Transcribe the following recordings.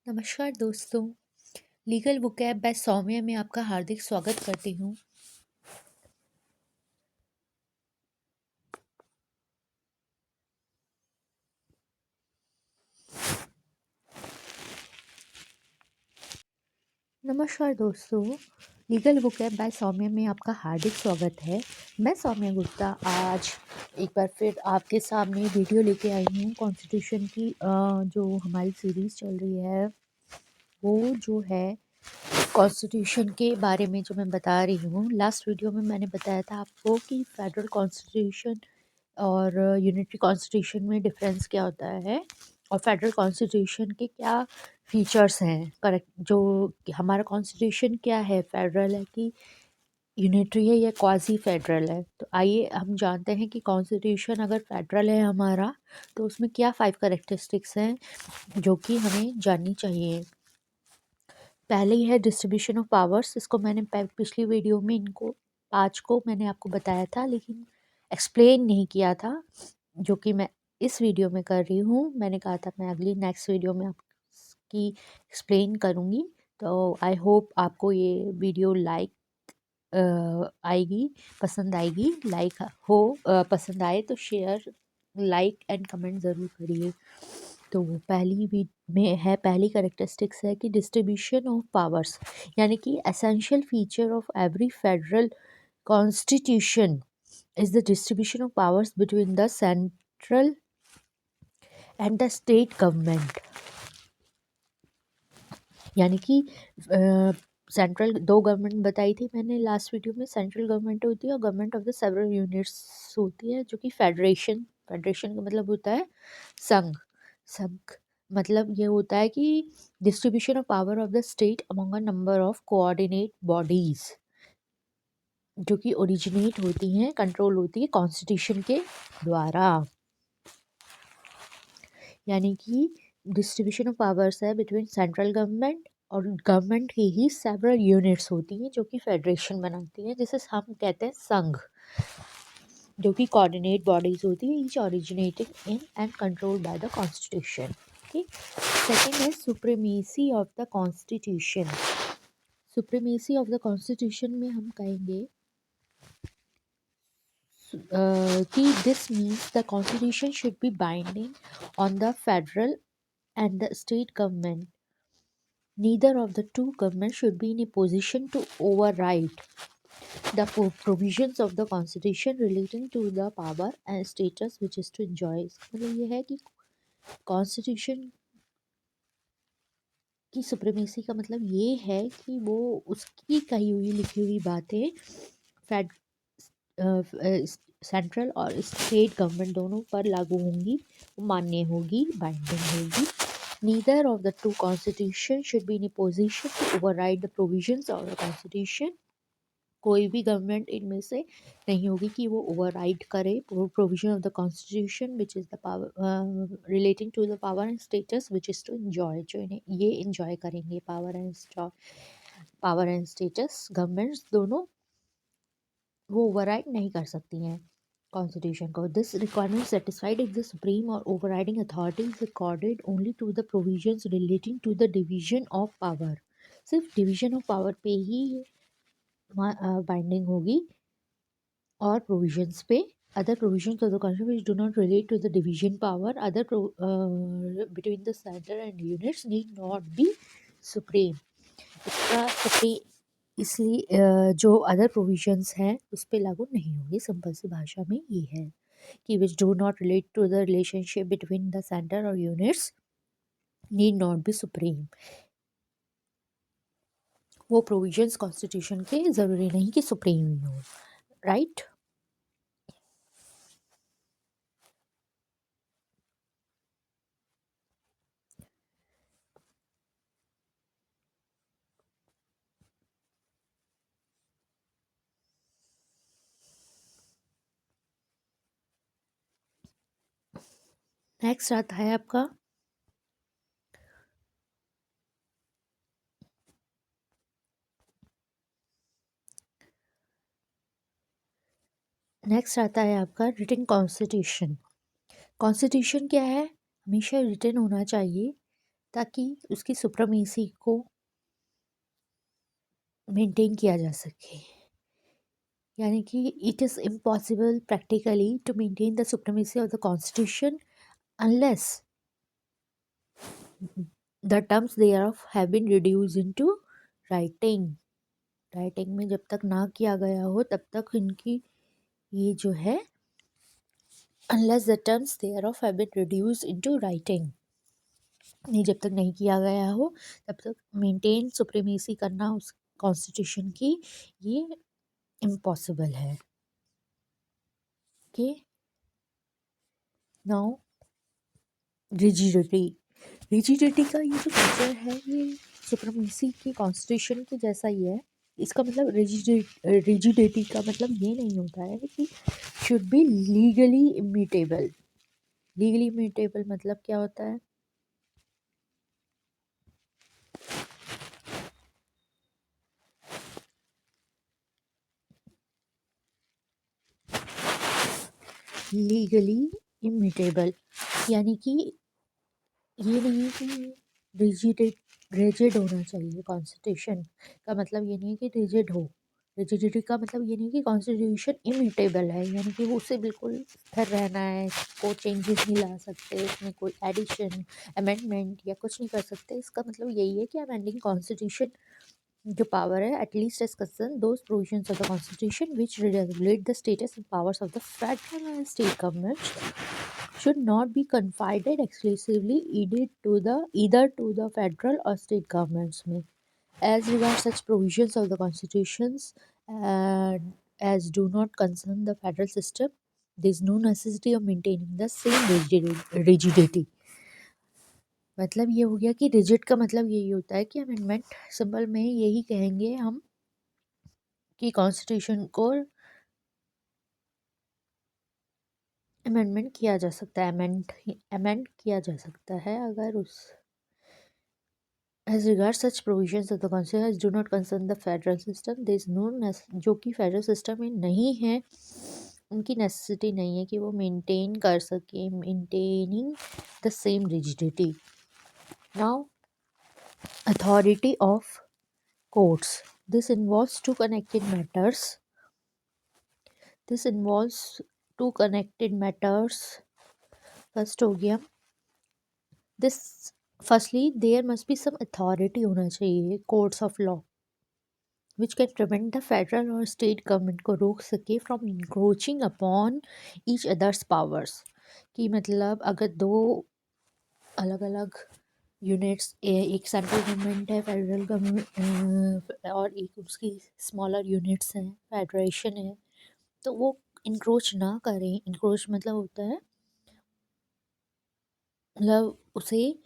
नमस्कार दोस्तों। Legal vocab bye Saumya में आपका हार्दिक स्वागत करती हूँ। नमस्कार दोस्तों, लीगल वोकैब बाय सौम्या में आपका हार्दिक स्वागत है। मैं सौम्या गुप्ता आज एक बार फिर आपके सामने वीडियो लेके आई हूँ। कॉन्स्टिट्यूशन की जो हमारी सीरीज़ चल रही है वो जो है कॉन्स्टिट्यूशन के बारे में जो मैं बता रही हूँ। लास्ट वीडियो में मैंने बताया था आपको कि फेडरल कॉन्स्टिट्यूशन और यूनिटरी कॉन्स्टिट्यूशन में डिफरेंस क्या होता है और फेडरल कॉन्स्टिट्यूशन के क्या फीचर्स हैं। करेक्ट, जो हमारा कॉन्स्टिट्यूशन क्या है, फेडरल है कि यूनिटरी है या क्वाजी फेडरल है। तो आइए हम जानते हैं कि कॉन्स्टिट्यूशन अगर फेडरल है हमारा तो उसमें क्या 5 करेक्टरिस्टिक्स हैं जो कि हमें जाननी चाहिए। पहले ही है डिस्ट्रीब्यूशन ऑफ पावर्स। इसको मैंने पिछली वीडियो में इनको 5 को मैंने आपको बताया था, लेकिन एक्सप्लेन नहीं किया था, जो कि मैं इस वीडियो में कर रही हूँ। मैंने कहा था मैं अगली नेक्स्ट वीडियो में आपकी एक्सप्लेन करूँगी। तो आई होप आपको ये वीडियो आएगी, पसंद आएगी। पसंद आए तो शेयर, लाइक एंड कमेंट ज़रूर करिए। तो पहली भी में है, पहली करेक्टरिस्टिक्स है कि डिस्ट्रीब्यूशन ऑफ पावर्स, यानी कि essential feature of every federal constitution is the distribution of powers between the central and the state government. यानी कि सेंट्रल दो गवर्नमेंट बताई थी मैंने लास्ट वीडियो में। सेंट्रल गवर्नमेंट होती है और government of the several units होती है, जो कि फेडरेशन। फेडरेशन का मतलब होता है संघ। संघ मतलब ये होता है कि distribution of power of the state among a number of coordinate bodies, जो कि ओरिजिनेट होती हैं, कंट्रोल होती है कॉन्स्टिट्यूशन के द्वारा। यानी कि डिस्ट्रीब्यूशन ऑफ पावर्स है बिटवीन सेंट्रल गवर्नमेंट और गवर्नमेंट की ही सेवरल यूनिट्स होती हैं जो कि फेडरेशन बनाती हैं, जिसे हम कहते हैं संघ, जो कि कोऑर्डिनेट बॉडीज होती है, each originating in and control by the constitution. ठीक। सेकेंड है supremacy of the constitution. Supremacy of the constitution में हम कहेंगे कि this means the constitution should be binding on the federal and the state government. Neither of the two governments should be in a position to override the provisions of the constitution relating to the power and status which is to enjoy. मतलब ये है कि constitution की supremacy का मतलब ये है कि वो उसकी कही हुई लिखी हुई बातें फेड सेंट्रल और स्टेट गवर्नमेंट दोनों पर लागू होंगी, मान्य होगी, बाइंडिंग होगी। Neither of the two constitutions should be in a position to override the provisions of the constitution. कोई भी गवर्नमेंट इनमें से नहीं होगी कि वो ओवरराइड करे provision of the constitution which is the power relating to the power and status which is to enjoy, जो इन्हें ये इन्जॉय करेंगे। पावर एंड स्टेटस गवर्नमेंट्स दोनों वो ओवरराइड नहीं कर सकती हैं कॉन्स्टिट्यूशन को। This requirement satisfied if the supreme और overriding authority is accorded only to the provisions relating to the division of power. सिर्फ डिवीजन ऑफ पावर पे ही बाइंडिंग होगी और प्रोविजंस पे। Other provisions of the constitution which do not relate to the division power other between the centre and units need not be supreme. इसका supreme इसलिए जो other provisions हैं उस पर लागू नहीं होगी। सिंपल सी भाषा में ये है कि which do not relate to the relationship between the centre और units need not be supreme. वो प्रोविजंस कॉन्स्टिट्यूशन के ज़रूरी नहीं कि सुप्रीम ही हो। राइट। नेक्स्ट आता है आपका रिटन कॉन्स्टिट्यूशन। कॉन्स्टिट्यूशन क्या है? हमेशा रिटन होना चाहिए ताकि उसकी सुप्रीमेसी को मेंटेन किया जा सके। यानी कि it is impossible practically to maintain the supremacy of the constitution unless the terms thereof have been reduce into writing. Writing में जब तक ना किया गया हो तब तक इनकी ये जो है unless the terms thereof have been reduce into writing, नहीं जब तक नहीं किया गया हो तब तक मेंटेन सुप्रीमेसी करना उस कॉन्स्टिट्यूशन की ये इम्पॉसिबल है। Okay, now rigidity. रिजिडिटी का ये जो फीचर है ये सुप्रीमेसी की कॉन्स्टिट्यूशन के जैसा ही है। इसका मतलब रिजिडिटी का मतलब ये नहीं होता है कि should be legally immutable. Legally immutable मतलब क्या होता है? लीगली इम्यूटेबल यानी कि ये नहीं है कि रिजिड रिजिड होना चाहिए। कॉन्स्टिट्यूशन का मतलब ये नहीं है कि रिजिड हो। रिजिडिटी का मतलब ये नहीं कि कॉन्स्टिट्यूशन इम्यूटेबल है, यानी कि वो उसे बिल्कुल स्थिर रहना है, को चेंजेस नहीं ला सकते, उसमें कोई एडिशन अमेंडमेंट या कुछ नहीं कर सकते। इसका मतलब यही है कि अमेंडिंग कॉन्स्टिट्यूशन जो पावर है at least as concern those provisions of the constitution which regulate the status and powers of the federal and state government should not be confided exclusively either to the federal or state governments में as regards such provisions of the constitutions and as do not concern the federal system there is no necessity of maintaining the same rigidity। मतलब ये हो गया कि rigid का मतलब यही होता है कि अमेंडमेंट सिंपल में यही कहेंगे हम कि कॉन्स्टिट्यूशन को अमेंडमेंट किया जा सकता है, अमेंड किया जा सकता है अगर उस As regards such provisions of the Constitution do not concern the federal system, there is no जो कि फेडरल सिस्टम में नहीं है उनकी नेसेसिटी नहीं है कि वो मेंटेन कर सके maintaining the same rigidity. Now authority of courts, this involves two connected matters. This involves two connected matters. First हो गया this firstly there must be some authority होना चाहिए courts of law which can prevent the federal or state government को रोक सके from encroaching upon each other's powers। कि मतलब अगर दो अलग अलग यूनिट्स, एक सेंट्रल गवर्नमेंट है, फेडरल गवर्नमेंट और एक उसकी स्मॉलर यूनिट्स हैं, फेडरेशन है, तो वो इंक्रोच ना करें। इंक्रोच मतलब होता है मतलब उसे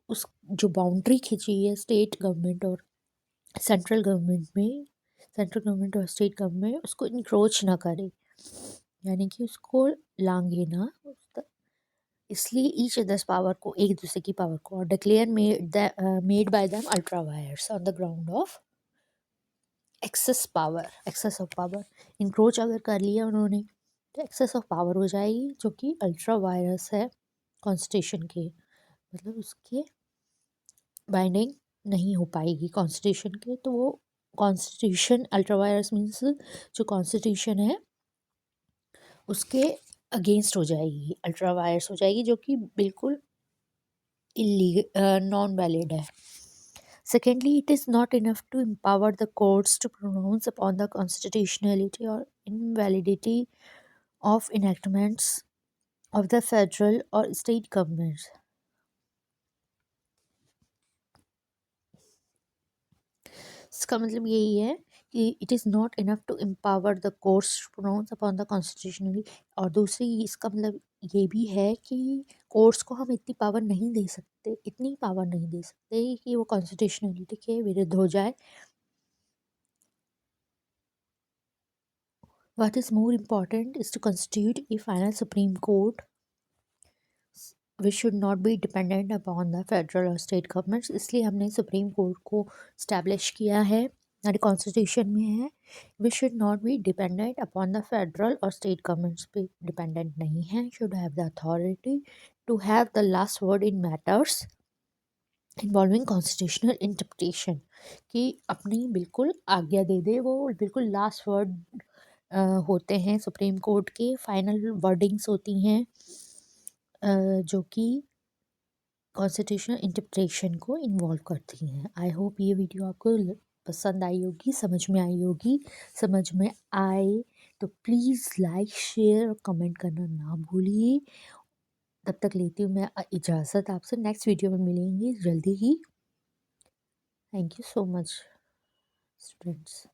उस जो बाउंड्री खींची है स्टेट गवर्नमेंट और सेंट्रल गवर्नमेंट में, सेंट्रल गवर्नमेंट और स्टेट गवर्नमेंट उसको इंक्रोच ना करे, यानी कि उसको लांघे ना। इसलिए ईच अदर्स पावर को, एक दूसरे की पावर को, declare made by them ultra vires on the ground of excess of power. Encroach अगर कर लिया उन्होंने तो एक्सेस ऑफ पावर हो जाएगी जो कि अल्ट्रा वायरस है कॉन्स्टिट्यूशन के, मतलब उसके बाइंडिंग नहीं हो पाएगी कॉन्स्टिट्यूशन के। तो वो कॉन्स्टिट्यूशन अल्ट्रा वायरस मीन्स जो कॉन्स्टिट्यूशन है उसके अगेंस्ट हो जाएगी, अल्ट्रा वायरस हो जाएगी, जो कि बिल्कुल नॉन वैलिड है। Secondly, it is not enough to empower the courts to pronounce upon the constitutionality or invalidity of enactments of the federal or state governments। इसका मतलब यही है कि it is not enough to empower the courts to pronounce upon the constitutionally. और दूसरी इसका मतलब ये भी है कि कोर्ट्स को हम इतनी पावर नहीं दे सकते, इतनी पावर नहीं दे सकते कि वो कॉन्स्टिट्यूशनलिटी के विरुद्ध हो जाए। What is more important is to constitute a final Supreme Court which should not be dependent upon the federal or state governments। इसलिए हमने सुप्रीम कोर्ट को स्टैब्लिश किया है, हमारे कॉन्स्टिट्यूशन में है। Which should not be dependent upon the federal और state governments पे डिपेंडेंट नहीं है। Should have the authority to have the last word in matters involving constitutional interpretation, कि अपनी बिल्कुल आज्ञा दे दे, वो बिल्कुल लास्ट वर्ड होते हैं सुप्रीम कोर्ट के, फाइनल वर्डिंग्स होती हैं जो कि कॉन्स्टिट्यूशनल इंटरप्रिटेशन को इन्वॉल्व करती हैं। आई होप ये वीडियो आपको पसंद आई होगी, समझ में आई होगी। समझ में आए तो प्लीज़ लाइक शेयर और कमेंट करना ना भूलिए। तब तक लेती हूँ मैं इजाज़त आपसे, नेक्स्ट वीडियो में मिलेंगे जल्दी ही। Thank you so much students.